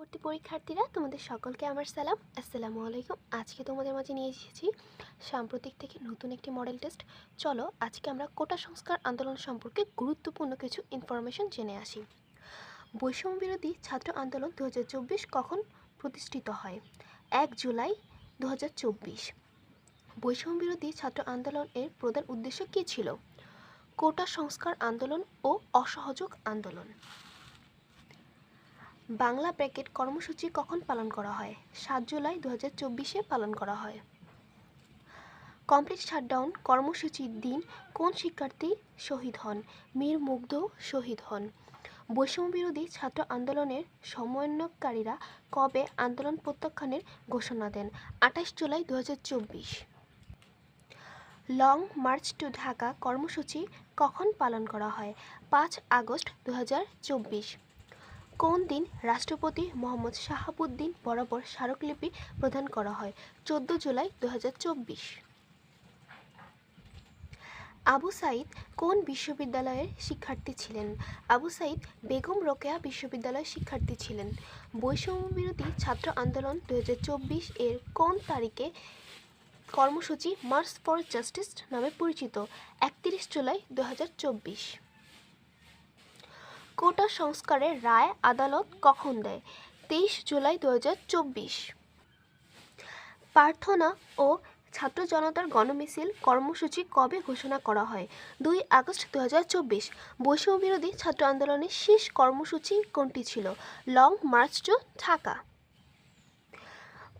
পরবর্তী পরীক্ষার্থীরা তোমাদের সকলকে আমার সালাম। আসসালামু আলাইকুম। আজকে তোমাদের মাঝে নিয়ে এসেছি সাম্প্রতিক থেকে নতুন একটি মডেল টেস্ট। চলো আজকে আমরা কোটা সংস্কার আন্দোলন সম্পর্কে গুরুত্বপূর্ণ কিছু ইনফরমেশন জেনে আসি। বৈষম্য বিরোধী ছাত্র আন্দোলন 2024 কখন প্রতিষ্ঠিত হয়? 1 জুলাই 2024। বৈষম্য বিরোধী ছাত্র আন্দোলনের প্রধান উদ্দেশ্য কী ছিল? কোটা সংস্কার আন্দোলন ও অসহযোগ আন্দোলন। বাংলা ব্র্যাকেট কর্মসূচি কখন পালন করা হয়? 7 জুলাই 2024 পালন করা হয়। কমপ্লিট শাটডাউন কর্মসূচির দিন কোন শিক্ষার্থী শহীদ হন? মীর মুগ্ধ শহীদ হন। বৈষম্য বিরোধী ছাত্র আন্দোলনের সমন্বয়কারীরা কবে আন্দোলন প্রত্যাখ্যানের ঘোষণা দেন? 28 July 2024। Long march to Dhaka কর্মসূচি কখন পালন করা হয়? 5 আগস্ট 2024। কোন দিন রাষ্ট্রপতি মোহাম্মদ শাহাবুদ্দিন বরাবর স্মারকলিপি প্রদান করা হয়? 14 জুলাই 2024। আবু সাইদ কোন বিশ্ববিদ্যালয়ের শিক্ষার্থী ছিলেন? আবু সাইদ বেগম রোকেয়া বিশ্ববিদ্যালয়ের শিক্ষার্থী ছিলেন। বৈষম্য বিরোধী ছাত্র আন্দোলন 2024 এর কোন তারিখে কর্মসূচি মার্চ ফর জাস্টিস নামে পরিচিত? 31 জুলাই 2024। কোটা সংস্কারের রায় আদালত কখন দেয়? 23 জুলাই 2024। প্রার্থনা ও ছাত্র জনতার গণমিছিল কর্মসূচি কবে ঘোষণা করা হয়? 2 আগস্ট 2024। বৈষম্য বিরোধী ছাত্র আন্দোলনের শেষ কর্মসূচি কোনটি ছিল? Long march to Dhaka.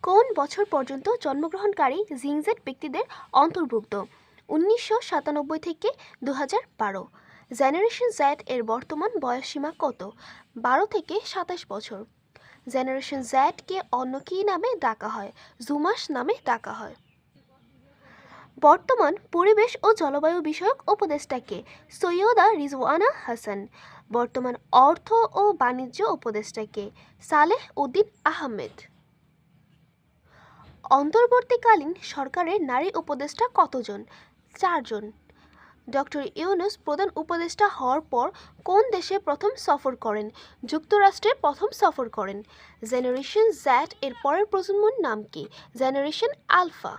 কোন বছর পর্যন্ত জন্মগ্রহণকারী জিনজেড ব্যক্তিদের অন্তর্ভুক্ত? 1997 থেকে 2012। জেনারেশন জেড এর বর্তমান বয়সসীমা কত? 12 থেকে 27 বছর। জেনারেশন জেডকে অন্য কী নামে ডাকা হয়? জুমাস নামে ডাকা হয়। বর্তমান পরিবেশ ও জলবায়ু বিষয়ক উপদেষ্টা কে? সৈয়দা রিজওয়ানা হাসান। বর্তমান অর্থ ও বাণিজ্য উপদেষ্টা কে? সালেহ উদ্দিন আহমেদ। অন্তর্বর্তীকালীন সরকারের নারী উপদেষ্টা কতজন? 4 জন। ডক্টর ইউনূস প্রধান উপদেষ্টা হওয়ার পর কোন দেশে প্রথম সফর করেন? যুক্তরাষ্ট্রে প্রথম সফর করেন। জেনারেশন জেড এর পরের প্রজন্মের নাম কি? Generation alpha.